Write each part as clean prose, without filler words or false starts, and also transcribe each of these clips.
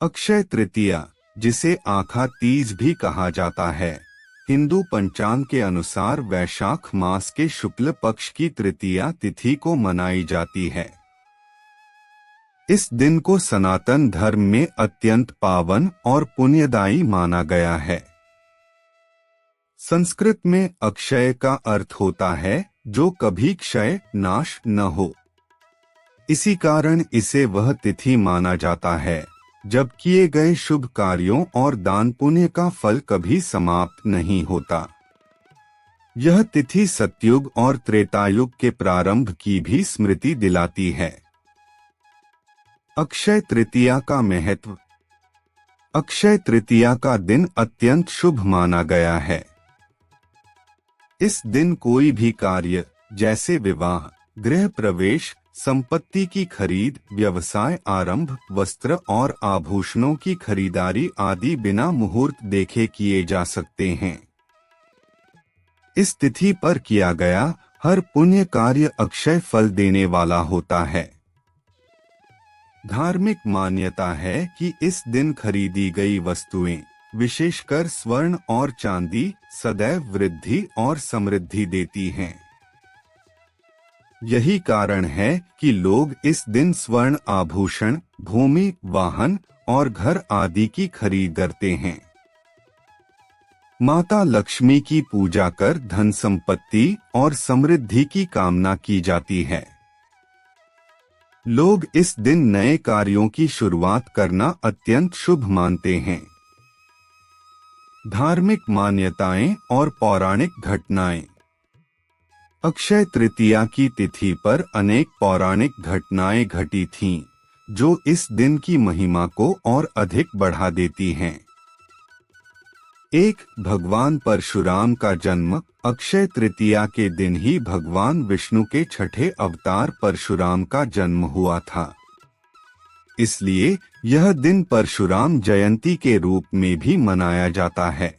अक्षय तृतीया, जिसे आखा तीज भी कहा जाता है, हिंदू पंचांग के अनुसार वैशाख मास के शुक्ल पक्ष की तृतीया तिथि को मनाई जाती है। इस दिन को सनातन धर्म में अत्यंत पावन और पुण्यदायी माना गया है। संस्कृत में अक्षय का अर्थ होता है जो कभी क्षय नाश न हो। इसी कारण इसे वह तिथि माना जाता है जब किए गए शुभ कार्यों और दान पुण्य का फल कभी समाप्त नहीं होता। यह तिथि सतयुग और त्रेतायुग के प्रारंभ की भी स्मृति दिलाती है। अक्षय तृतीया का महत्व। अक्षय तृतीया का दिन अत्यंत शुभ माना गया है। इस दिन कोई भी कार्य जैसे विवाह, गृह प्रवेश, संपत्ति की खरीद, व्यवसाय आरंभ, वस्त्र और आभूषणों की खरीदारी आदि बिना मुहूर्त देखे किए जा सकते हैं। इस तिथि पर किया गया हर पुण्य कार्य अक्षय फल देने वाला होता है। धार्मिक मान्यता है कि इस दिन खरीदी गई वस्तुएं, विशेषकर स्वर्ण और चांदी, सदैव वृद्धि और समृद्धि देती हैं। यही कारण है कि लोग इस दिन स्वर्ण आभूषण, भूमि, वाहन और घर आदि की खरीद करते हैं। माता लक्ष्मी की पूजा कर धन संपत्ति और समृद्धि की कामना की जाती है। लोग इस दिन नए कार्यों की शुरुआत करना अत्यंत शुभ मानते हैं। धार्मिक मान्यताएं और पौराणिक घटनाएं। अक्षय तृतीया की तिथि पर अनेक पौराणिक घटनाएं घटी थीं, जो इस दिन की महिमा को और अधिक बढ़ा देती हैं। एक, भगवान परशुराम का जन्म। अक्षय तृतीया के दिन ही भगवान विष्णु के छठे अवतार परशुराम का जन्म हुआ था। इसलिए यह दिन परशुराम जयंती के रूप में भी मनाया जाता है।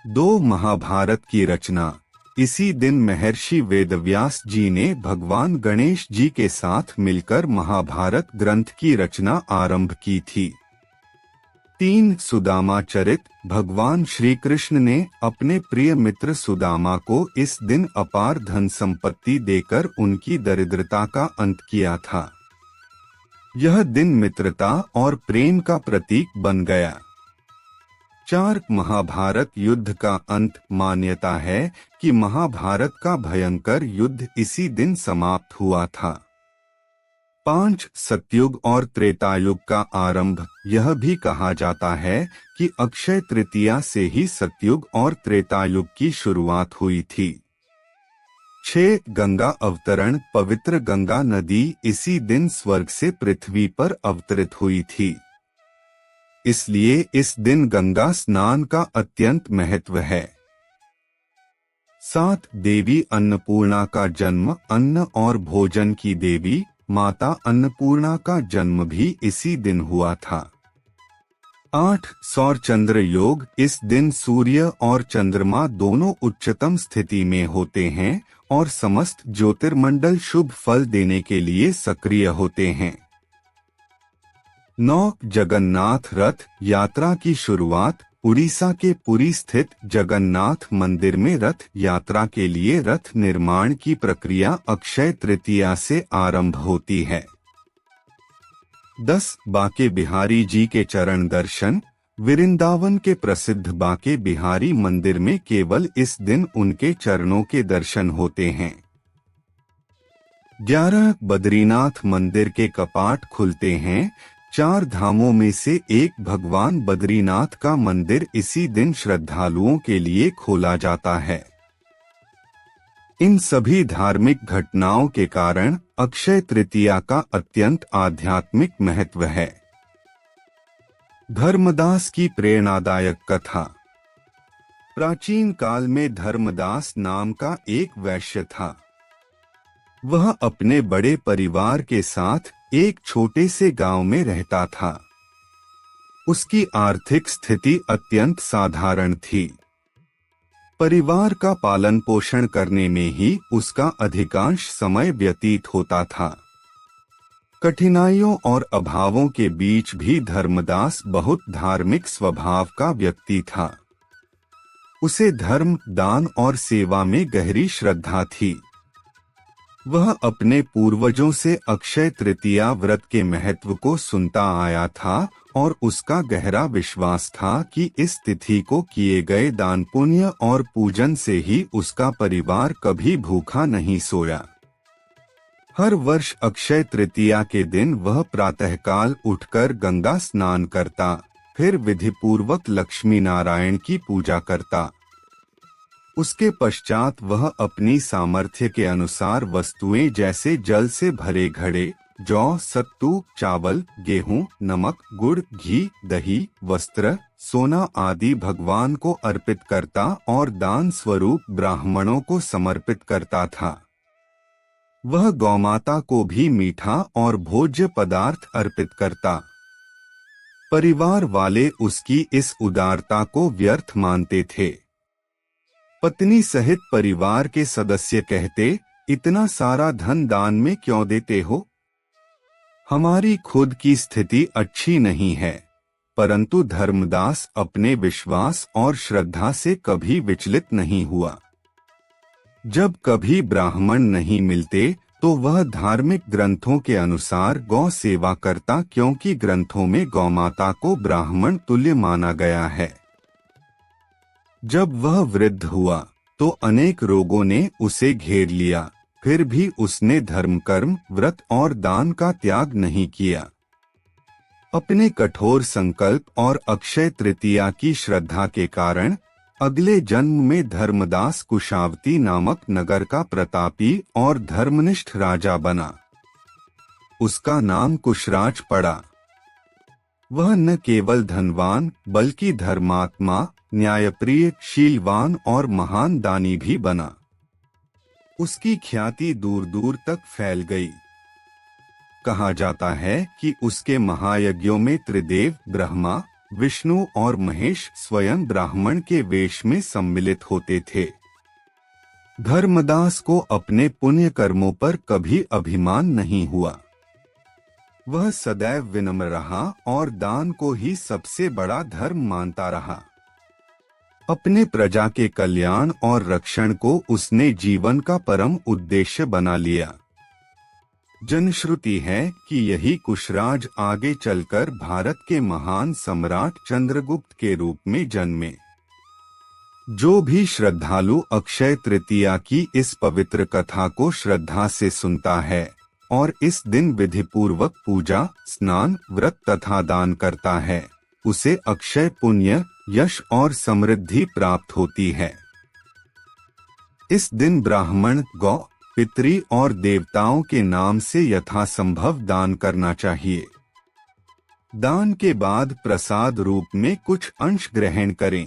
2, महाभारत की रचना। इसी दिन महर्षि वेदव्यास जी ने भगवान गणेश जी के साथ मिलकर महाभारत ग्रंथ की रचना आरंभ की थी। 3, सुदामा चरित। भगवान श्री कृष्ण ने अपने प्रिय मित्र सुदामा को इस दिन अपार धन संपत्ति देकर उनकी दरिद्रता का अंत किया था। यह दिन मित्रता और प्रेम का प्रतीक बन गया। 4, महाभारत युद्ध का अंत। मान्यता है कि महाभारत का भयंकर युद्ध इसी दिन समाप्त हुआ था। 5, सतयुग और त्रेतायुग का आरंभ। यह भी कहा जाता है कि अक्षय तृतीया से ही सतयुग और त्रेतायुग की शुरुआत हुई थी। 6, गंगा अवतरण। पवित्र गंगा नदी इसी दिन स्वर्ग से पृथ्वी पर अवतरित हुई थी। इसलिए इस दिन गंगा स्नान का अत्यंत महत्व है। 7, देवी अन्नपूर्णा का जन्म। अन्न और भोजन की देवी माता अन्नपूर्णा का जन्म भी इसी दिन हुआ था। 8, सौर चंद्र योग। इस दिन सूर्य और चंद्रमा दोनों उच्चतम स्थिति में होते हैं और समस्त ज्योतिर्मंडल शुभ फल देने के लिए सक्रिय होते हैं। 9, जगन्नाथ रथ यात्रा की शुरुआत। उड़ीसा के पुरी स्थित जगन्नाथ मंदिर में रथ यात्रा के लिए रथ निर्माण की प्रक्रिया अक्षय तृतीया से आरंभ होती है। 10, बांके बिहारी जी के चरण दर्शन। वृंदावन के प्रसिद्ध बांके बिहारी मंदिर में केवल इस दिन उनके चरणों के दर्शन होते हैं। 11, बद्रीनाथ मंदिर के कपाट खुलते हैं। 4 धामों में से एक भगवान बद्रीनाथ का मंदिर इसी दिन श्रद्धालुओं के लिए खोला जाता है। इन सभी धार्मिक घटनाओं के कारण अक्षय तृतीया का अत्यंत आध्यात्मिक महत्व है। धर्मदास की प्रेरणादायक कथा। प्राचीन काल में धर्मदास नाम का एक वैश्य था। वह अपने बड़े परिवार के साथ एक छोटे से गांव में रहता था। उसकी आर्थिक स्थिति अत्यंत साधारण थी। परिवार का पालन पोषण करने में ही उसका अधिकांश समय व्यतीत होता था। कठिनाइयों और अभावों के बीच भी धर्मदास बहुत धार्मिक स्वभाव का व्यक्ति था। उसे धर्म, दान और सेवा में गहरी श्रद्धा थी। वह अपने पूर्वजों से अक्षय तृतीया व्रत के महत्व को सुनता आया था और उसका गहरा विश्वास था कि इस तिथि को किए गए दान, पुण्य और पूजन से ही उसका परिवार कभी भूखा नहीं सोया। हर वर्ष अक्षय तृतीया के दिन वह प्रातःकाल उठकर गंगा स्नान करता, फिर विधिपूर्वक लक्ष्मी नारायण की पूजा करता। उसके पश्चात वह अपनी सामर्थ्य के अनुसार वस्तुएं जैसे जल से भरे घड़े, जौ, सत्तू, चावल, गेहूं, नमक, गुड़, घी, दही, वस्त्र, सोना आदि भगवान को अर्पित करता और दान स्वरूप ब्राह्मणों को समर्पित करता था। वह गौमाता को भी मीठा और भोज्य पदार्थ अर्पित करता। परिवार वाले उसकी इस उदारता को व्यर्थ मानते थे। पत्नी सहित परिवार के सदस्य कहते, इतना सारा धन दान में क्यों देते हो? हमारी खुद की स्थिति अच्छी नहीं है। परंतु धर्मदास अपने विश्वास और श्रद्धा से कभी विचलित नहीं हुआ। जब कभी ब्राह्मण नहीं मिलते तो वह धार्मिक ग्रंथों के अनुसार गौ सेवा करता, क्योंकि ग्रंथों में गौमाता को ब्राह्मण तुल्य माना गया है। जब वह वृद्ध हुआ तो अनेक रोगों ने उसे घेर लिया, फिर भी उसने धर्म, कर्म, व्रत और दान का त्याग नहीं किया। अपने कठोर संकल्प और अक्षय तृतीया की श्रद्धा के कारण अगले जन्म में धर्मदास कुशावती नामक नगर का प्रतापी और धर्मनिष्ठ राजा बना। उसका नाम कुशराज पड़ा। वह न केवल धनवान बल्कि धर्मात्मा, न्यायप्रिय, शीलवान और महान दानी भी बना। उसकी ख्याति दूर दूर तक फैल गई। कहा जाता है कि उसके महायज्ञों में त्रिदेव ब्रह्मा, विष्णु और महेश स्वयं ब्राह्मण के वेश में सम्मिलित होते थे। धर्मदास को अपने पुण्य कर्मों पर कभी अभिमान नहीं हुआ। वह सदैव विनम्र रहा और दान को ही सबसे बड़ा धर्म मानता रहा। अपने प्रजा के कल्याण और रक्षण को उसने जीवन का परम उद्देश्य बना लिया। जनश्रुति है कि यही कुशराज आगे चलकर भारत के महान सम्राट चंद्रगुप्त के रूप में जन्मे। जो भी श्रद्धालु अक्षय तृतीया की इस पवित्र कथा को श्रद्धा से सुनता है और इस दिन विधिपूर्वक पूजा, स्नान, व्रत तथा दान करता है, उसे अक्षय पुण्य, यश और समृद्धि प्राप्त होती है। इस दिन ब्राह्मण, गौ, पितरी और देवताओं के नाम से यथासंभव दान करना चाहिए। दान के बाद प्रसाद रूप में कुछ अंश ग्रहण करें।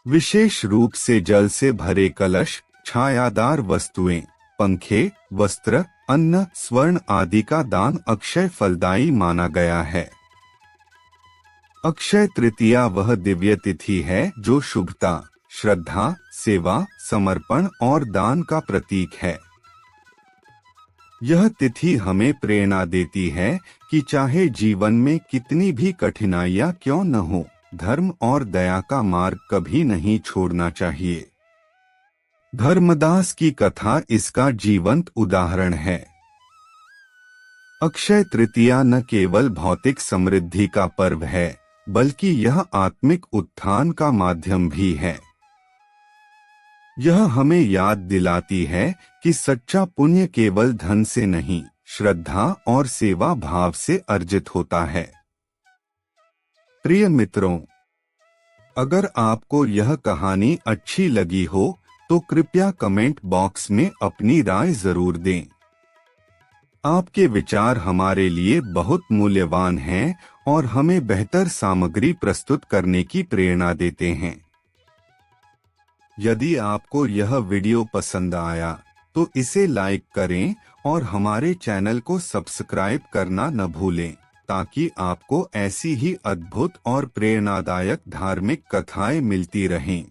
विशेष रूप से जल से भरे कलश, छायादार वस्तुएं, पंखे, वस्त्र, अन्न, स्वर्ण आदि का दान अक्षय फलदायी माना गया है। अक्षय तृतीया वह दिव्य तिथि है जो शुभता, श्रद्धा, सेवा, समर्पण और दान का प्रतीक है। यह तिथि हमें प्रेरणा देती है कि चाहे जीवन में कितनी भी कठिनाइयां क्यों न हो, धर्म और दया का मार्ग कभी नहीं छोड़ना चाहिए। धर्मदास की कथा इसका जीवंत उदाहरण है। अक्षय तृतीया न केवल भौतिक समृद्धि का पर्व है, बल्कि यह आत्मिक उत्थान का माध्यम भी है। यह हमें याद दिलाती है कि सच्चा पुण्य केवल धन से नहीं, श्रद्धा और सेवा भाव से अर्जित होता है। प्रिय मित्रों, अगर आपको यह कहानी अच्छी लगी हो तो कृपया कमेंट बॉक्स में अपनी राय जरूर दें। आपके विचार हमारे लिए बहुत मूल्यवान हैं और हमें बेहतर सामग्री प्रस्तुत करने की प्रेरणा देते हैं। यदि आपको यह वीडियो पसंद आया तो इसे लाइक करें और हमारे चैनल को सब्सक्राइब करना न भूलें, ताकि आपको ऐसी ही अद्भुत और प्रेरणादायक धार्मिक कथाएं मिलती रहें।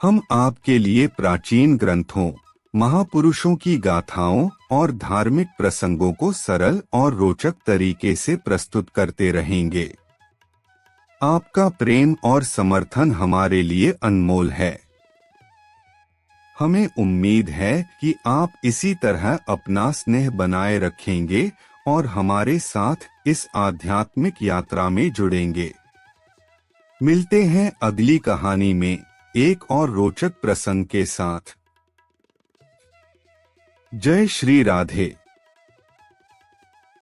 हम आपके लिए प्राचीन ग्रंथों, महापुरुषों की गाथाओं और धार्मिक प्रसंगों को सरल और रोचक तरीके से प्रस्तुत करते रहेंगे। आपका प्रेम और समर्थन हमारे लिए अनमोल है। हमें उम्मीद है कि आप इसी तरह अपना स्नेह बनाए रखेंगे और हमारे साथ इस आध्यात्मिक यात्रा में जुड़ेंगे। मिलते हैं अगली कहानी में एक और रोचक प्रसंग के साथ। जय श्री राधे।